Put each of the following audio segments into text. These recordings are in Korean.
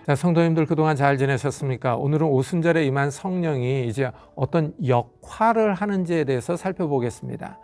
자, 성도님들 그동안 잘 지내셨습니까? 오늘은 오순절에 임한 성령이 이제 어떤 역할을 하는지에 대해서 살펴보겠습니다.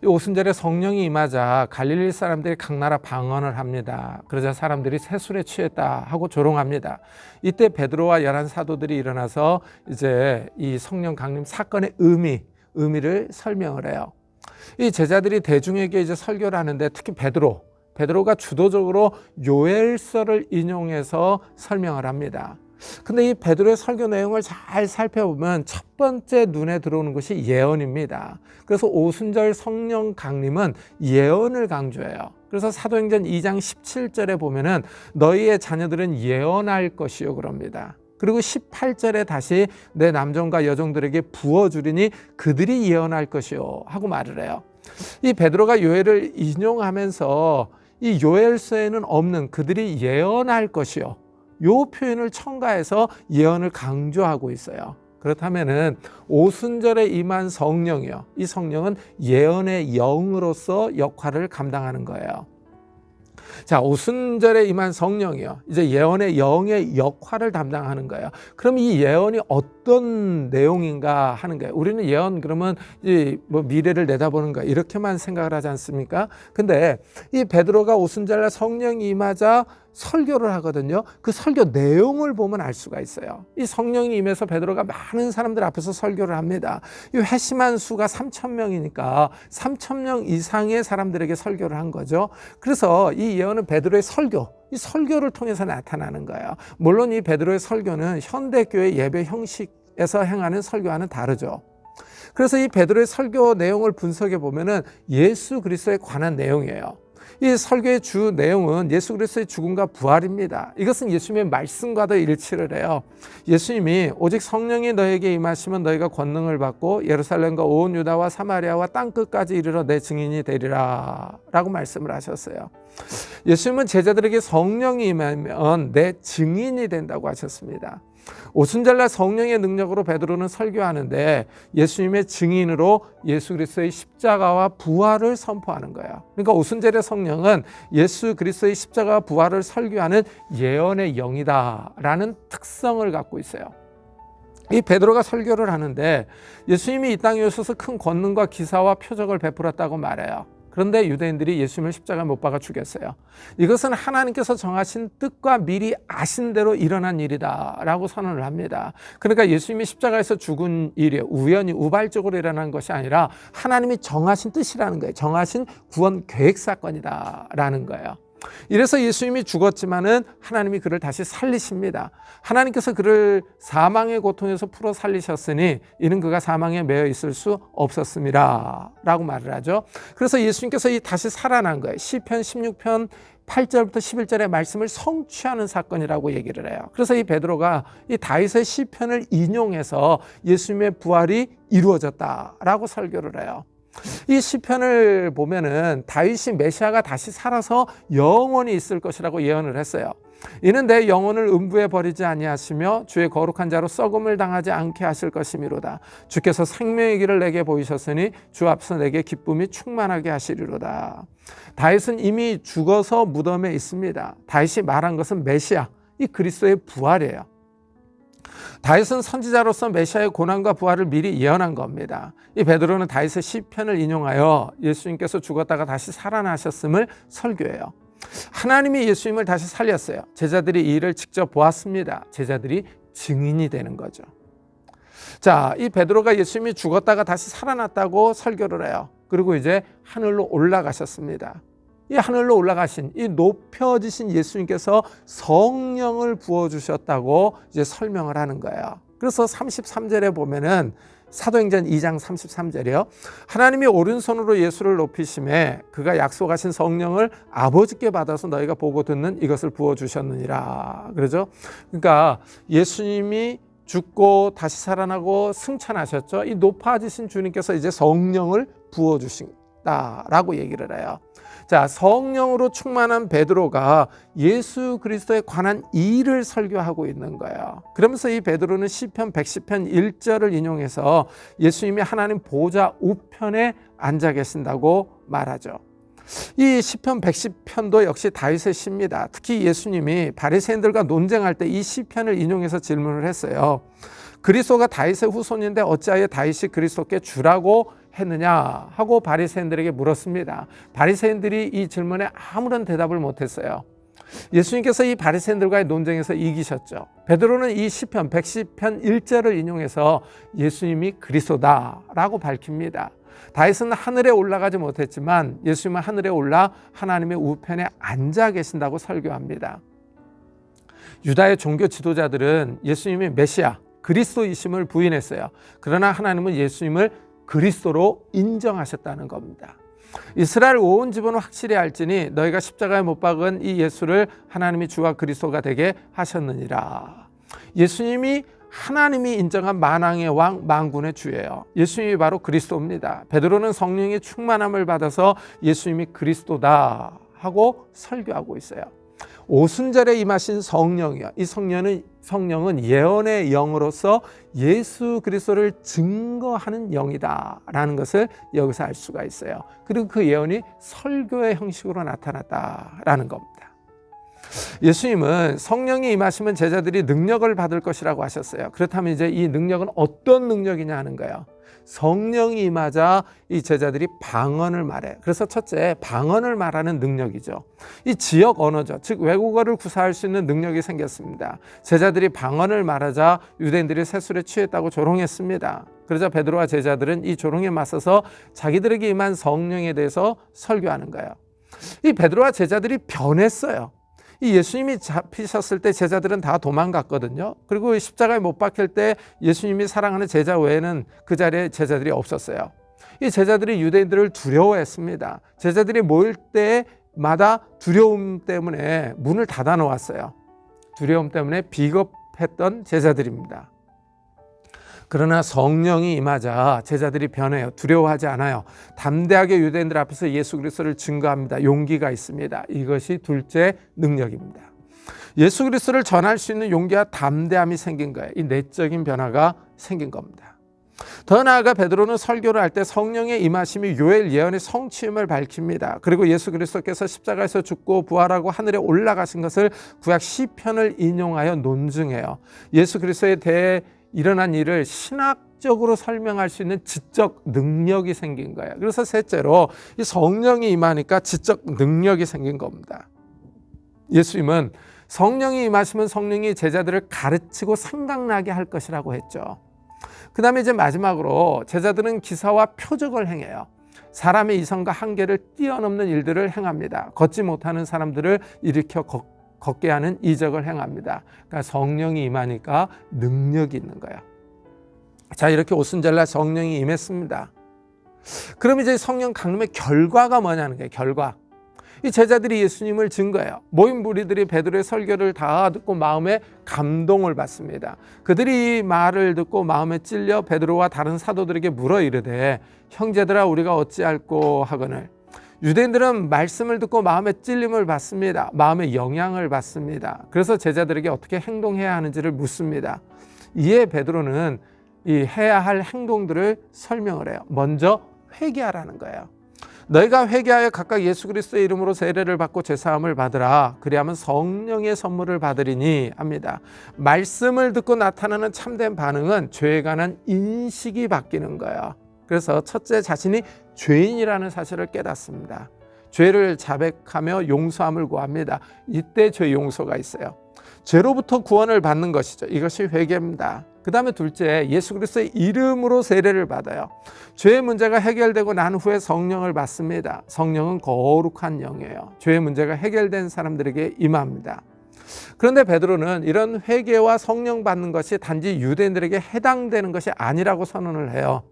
이 오순절에 성령이 임하자 갈릴리 사람들이 각 나라 방언을 합니다. 그러자 사람들이 세술에 취했다 하고 조롱합니다. 이때 베드로와 11 사도들이 일어나서 이제 이 성령 강림 사건의 의미를 설명을 해요. 이 제자들이 대중에게 이제 설교를 하는데 특히 베드로가 주도적으로 요엘서를 인용해서 설명을 합니다. 근데 이 베드로의 설교 내용을 잘 살펴보면 첫 번째 눈에 들어오는 것이 예언입니다. 그래서 오순절 성령 강림은 예언을 강조해요. 그래서 사도행전 2장 17절에 보면은 너희의 자녀들은 예언할 것이요 그럽니다. 그리고 18절에 다시 내 남종과 여종들에게 부어주리니 그들이 예언할 것이요 하고 말을 해요. 이 베드로가 요엘을 인용하면서 이 요엘서에는 없는 그들이 예언할 것이요, 요 표현을 첨가해서 예언을 강조하고 있어요. 그렇다면은 오순절에 임한 성령이요, 이 성령은 예언의 영으로서 역할을 감당하는 거예요. 자, 오순절에 임한 성령이요, 이제 예언의 영의 역할을 담당하는 거예요. 그럼 이 예언이 어떤 내용인가 하는 거예요. 우리는 예언 그러면 뭐 미래를 내다보는 거 이렇게만 생각을 하지 않습니까? 근데 이 베드로가 오순절날 성령이 임하자 설교를 하거든요. 그 설교 내용을 보면 알 수가 있어요. 이 성령이 임해서 베드로가 많은 사람들 앞에서 설교를 합니다. 이 회심한 수가 3,000명이니까 3,000명 이상의 사람들에게 설교를 한 거죠. 그래서 이 예언은 베드로의 이 설교를 통해서 나타나는 거예요. 물론 이 베드로의 설교는 현대교회 예배 형식에서 행하는 설교와는 다르죠. 그래서 이 베드로의 설교 내용을 분석해 보면은 예수 그리스도에 관한 내용이에요. 이 설교의 주 내용은 예수 그리스도의 죽음과 부활입니다. 이것은 예수님의 말씀과도 일치를 해요. 예수님이 오직 성령이 너에게 임하시면 너희가 권능을 받고 예루살렘과 온 유다와 사마리아와 땅끝까지 이르러 내 증인이 되리라 라고 말씀을 하셨어요. 예수님은 제자들에게 성령이 임하면 내 증인이 된다고 하셨습니다. 오순절날 성령의 능력으로 베드로는 설교하는데 예수님의 증인으로 예수 그리스도의 십자가와 부활을 선포하는 거예요. 그러니까 오순절의 성령은 예수 그리스도의 십자가와 부활을 설교하는 예언의 영이다라는 특성을 갖고 있어요. 이 베드로가 설교를 하는데 예수님이 이 땅에 오셔서 큰 권능과 기사와 표적을 베풀었다고 말해요. 그런데 유대인들이 예수님을 십자가에 못 박아 죽였어요. 이것은 하나님께서 정하신 뜻과 미리 아신 대로 일어난 일이다 라고 선언을 합니다. 그러니까 예수님이 십자가에서 죽은 일이 우연히 우발적으로 일어난 것이 아니라 하나님이 정하신 뜻이라는 거예요. 정하신 구원 계획 사건이다 라는 거예요. 이래서 예수님이 죽었지만은 하나님이 그를 다시 살리십니다. 하나님께서 그를 사망의 고통에서 풀어 살리셨으니 이는 그가 사망에 매여 있을 수 없었습니다 라고 말을 하죠. 그래서 예수님께서 다시 살아난 거예요. 시편 16편 8절부터 11절의 말씀을 성취하는 사건이라고 얘기를 해요. 그래서 이 베드로가 이 다윗의 시편을 인용해서 예수님의 부활이 이루어졌다라고 설교를 해요. 이 시편을 보면은 다윗이 메시아가 다시 살아서 영원히 있을 것이라고 예언을 했어요. 이는 내 영혼을 음부에 버리지 아니하시며 주의 거룩한 자로 썩음을 당하지 않게 하실 것이미로다. 주께서 생명의 길을 내게 보이셨으니 주 앞서 내게 기쁨이 충만하게 하시리로다. 다윗은 이미 죽어서 무덤에 있습니다. 다윗이 말한 것은 메시아, 이 그리스도의 부활이에요. 다윗은 선지자로서 메시아의 고난과 부활을 미리 예언한 겁니다. 이 베드로는 다윗의 시편을 인용하여 예수님께서 죽었다가 다시 살아나셨음을 설교해요. 하나님이 예수님을 다시 살렸어요. 제자들이 이 일을 직접 보았습니다. 제자들이 증인이 되는 거죠. 자, 이 베드로가 예수님이 죽었다가 다시 살아났다고 설교를 해요. 그리고 이제 하늘로 올라가셨습니다. 이 하늘로 올라가신 이 높여지신 예수님께서 성령을 부어주셨다고 이제 설명을 하는 거예요. 그래서 33절에 보면은 사도행전 2장 33절이요. 하나님이 오른손으로 예수를 높이심에 그가 약속하신 성령을 아버지께 받아서 너희가 보고 듣는 이것을 부어주셨느니라. 그러죠? 그러니까 예수님이 죽고 다시 살아나고 승천하셨죠. 이 높아지신 주님께서 이제 성령을 부어주신다라고 얘기를 해요. 자, 성령으로 충만한 베드로가 예수 그리스도에 관한 일을 설교하고 있는 거예요. 그러면서 이 베드로는 시편 110편 1절을 인용해서 예수님이 하나님 보좌 우편에 앉아 계신다고 말하죠. 이 시편 110편도 역시 다윗의 시입니다. 특히 예수님이 바리새인들과 논쟁할 때 이 시편을 인용해서 질문을 했어요. 그리스도가 다윗의 후손인데 어찌하여 다윗이 그리스도께 주라고 했느냐 하고 바리새인들에게 물었습니다. 바리새인들이 이 질문에 아무런 대답을 못했어요. 예수님께서 이 바리새인들과의 논쟁에서 이기셨죠. 베드로는 이 시편 110편 1절을 인용해서 예수님이 그리스도다라고 밝힙니다. 다윗은 하늘에 올라가지 못했지만 예수님은 하늘에 올라 하나님의 우편에 앉아 계신다고 설교합니다. 유다의 종교 지도자들은 예수님이 메시아, 그리스도이심을 부인했어요. 그러나 하나님은 예수님을 그리스도로 인정하셨다는 겁니다. 이스라엘 온 집은 확실히 알지니 너희가 십자가에 못 박은 이 예수를 하나님이 주와 그리스도가 되게 하셨느니라. 예수님이 하나님이 인정한 만왕의 왕, 만군의 주예요. 예수님이 바로 그리스도입니다. 베드로는 성령의 충만함을 받아서 예수님이 그리스도다 하고 설교하고 있어요. 오순절에 임하신 성령이요. 이 성령은 예언의 영으로서 예수 그리스도를 증거하는 영이다라는 것을 여기서 알 수가 있어요. 그리고 그 예언이 설교의 형식으로 나타났다라는 겁니다. 예수님은 성령이 임하시면 제자들이 능력을 받을 것이라고 하셨어요. 그렇다면 이제 이 능력은 어떤 능력이냐 하는 거예요. 성령이 임하자 이 제자들이 방언을 말해요. 그래서 첫째, 방언을 말하는 능력이죠. 이 지역 언어죠. 즉 외국어를 구사할 수 있는 능력이 생겼습니다. 제자들이 방언을 말하자 유대인들이 세술에 취했다고 조롱했습니다. 그러자 베드로와 제자들은 이 조롱에 맞서서 자기들에게 임한 성령에 대해서 설교하는 거예요. 이 베드로와 제자들이 변했어요. 이 예수님이 잡히셨을 때 제자들은 다 도망갔거든요. 그리고 십자가에 못 박힐 때 예수님이 사랑하는 제자 외에는 그 자리에 제자들이 없었어요. 이 제자들이 유대인들을 두려워했습니다. 제자들이 모일 때마다 두려움 때문에 문을 닫아 놓았어요. 두려움 때문에 비겁했던 제자들입니다. 그러나 성령이 임하자 제자들이 변해요. 두려워하지 않아요. 담대하게 유대인들 앞에서 예수 그리스도를 증거합니다. 용기가 있습니다. 이것이 둘째 능력입니다. 예수 그리스도를 전할 수 있는 용기와 담대함이 생긴 거예요. 이 내적인 변화가 생긴 겁니다. 더 나아가 베드로는 설교를 할 때 성령의 임하심이 요엘 예언의 성취임을 밝힙니다. 그리고 예수 그리스도께서 십자가에서 죽고 부활하고 하늘에 올라가신 것을 구약 시편을 인용하여 논증해요. 예수 그리스도에 대해 일어난 일을 신학적으로 설명할 수 있는 지적 능력이 생긴 거예요. 그래서 셋째로 이 성령이 임하니까 지적 능력이 생긴 겁니다. 예수님은 성령이 임하시면 성령이 제자들을 가르치고 생각나게 할 것이라고 했죠. 그 다음에 이제 마지막으로 제자들은 기사와 표적을 행해요. 사람의 이성과 한계를 뛰어넘는 일들을 행합니다. 걷지 못하는 사람들을 일으켜 걷게 하는 이적을 행합니다. 그러니까 성령이 임하니까 능력이 있는 거예요. 자, 이렇게 오순절날 성령이 임했습니다. 그럼 이제 성령 강림의 결과가 뭐냐는 거예요. 결과. 이 제자들이 예수님을 증거해요. 모인 무리들이 베드로의 설교를 다 듣고 마음에 감동을 받습니다. 그들이 이 말을 듣고 마음에 찔려 베드로와 다른 사도들에게 물어 이르되 형제들아 우리가 어찌할꼬 하거늘. 유대인들은 말씀을 듣고 마음에 찔림을 받습니다. 마음에 영향을 받습니다. 그래서 제자들에게 어떻게 행동해야 하는지를 묻습니다. 이에 베드로는 이 해야 할 행동들을 설명을 해요. 먼저 회개하라는 거예요. 너희가 회개하여 각각 예수 그리스도의 이름으로 세례를 받고 죄사함을 받으라. 그리하면 성령의 선물을 받으리니 합니다. 말씀을 듣고 나타나는 참된 반응은 죄에 관한 인식이 바뀌는 거예요. 그래서 첫째, 자신이 죄인이라는 사실을 깨닫습니다. 죄를 자백하며 용서함을 구합니다. 이때 죄 용서가 있어요. 죄로부터 구원을 받는 것이죠. 이것이 회개입니다. 그 다음에 둘째, 예수 그리스도의 이름으로 세례를 받아요. 죄의 문제가 해결되고 난 후에 성령을 받습니다. 성령은 거룩한 영이에요. 죄의 문제가 해결된 사람들에게 임합니다. 그런데 베드로는 이런 회개와 성령 받는 것이 단지 유대인들에게 해당되는 것이 아니라고 선언을 해요.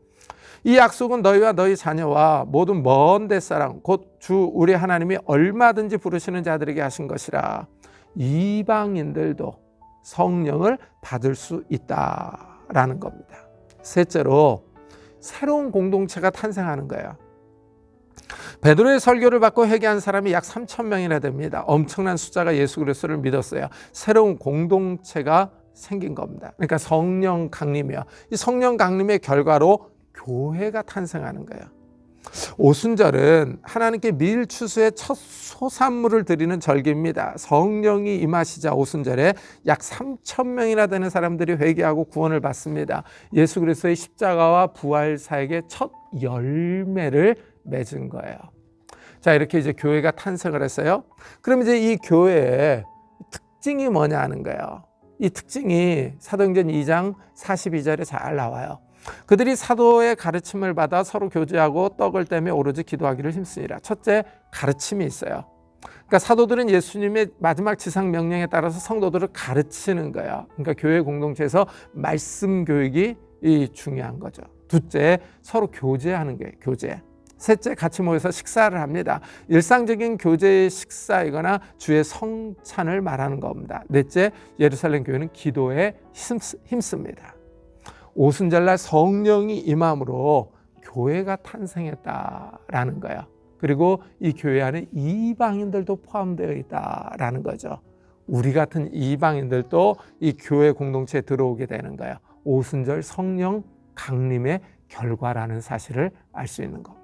이 약속은 너희와 너희 자녀와 모든 먼 데사람 곧 주 우리 하나님이 얼마든지 부르시는 자들에게 하신 것이라. 이방인들도 성령을 받을 수 있다라는 겁니다. 셋째로 새로운 공동체가 탄생하는 거예요. 베드로의 설교를 받고 회개한 사람이 약 3,000명이나 됩니다. 엄청난 숫자가 예수 그리스도를 믿었어요. 새로운 공동체가 생긴 겁니다. 그러니까 성령 강림이요. 이 성령 강림의 결과로 교회가 탄생하는 거예요. 오순절은 하나님께 밀추수의 첫 소산물을 드리는 절기입니다. 성령이 임하시자 오순절에 약 3천 명이나 되는 사람들이 회개하고 구원을 받습니다. 예수 그리스도의 십자가와 부활 사역의 첫 열매를 맺은 거예요. 자, 이렇게 이제 교회가 탄생을 했어요. 그럼 이제 이 교회의 특징이 뭐냐 하는 거예요. 이 특징이 사도행전 2장 42절에 잘 나와요. 그들이 사도의 가르침을 받아 서로 교제하고 떡을 떼며 오로지 기도하기를 힘쓰니라. 첫째, 가르침이 있어요. 그러니까 사도들은 예수님의 마지막 지상 명령에 따라서 성도들을 가르치는 거예요. 그러니까 교회 공동체에서 말씀 교육이 중요한 거죠. 둘째, 서로 교제하는 거예요. 교제. 셋째, 같이 모여서 식사를 합니다. 일상적인 교제의 식사이거나 주의 성찬을 말하는 겁니다. 넷째, 예루살렘 교회는 기도에 힘씁니다. 오순절날 성령이 임함으로 교회가 탄생했다라는 거예요. 그리고 이 교회 안에 이방인들도 포함되어 있다라는 거죠. 우리 같은 이방인들도 이 교회 공동체에 들어오게 되는 거예요. 오순절 성령 강림의 결과라는 사실을 알 수 있는 겁니다.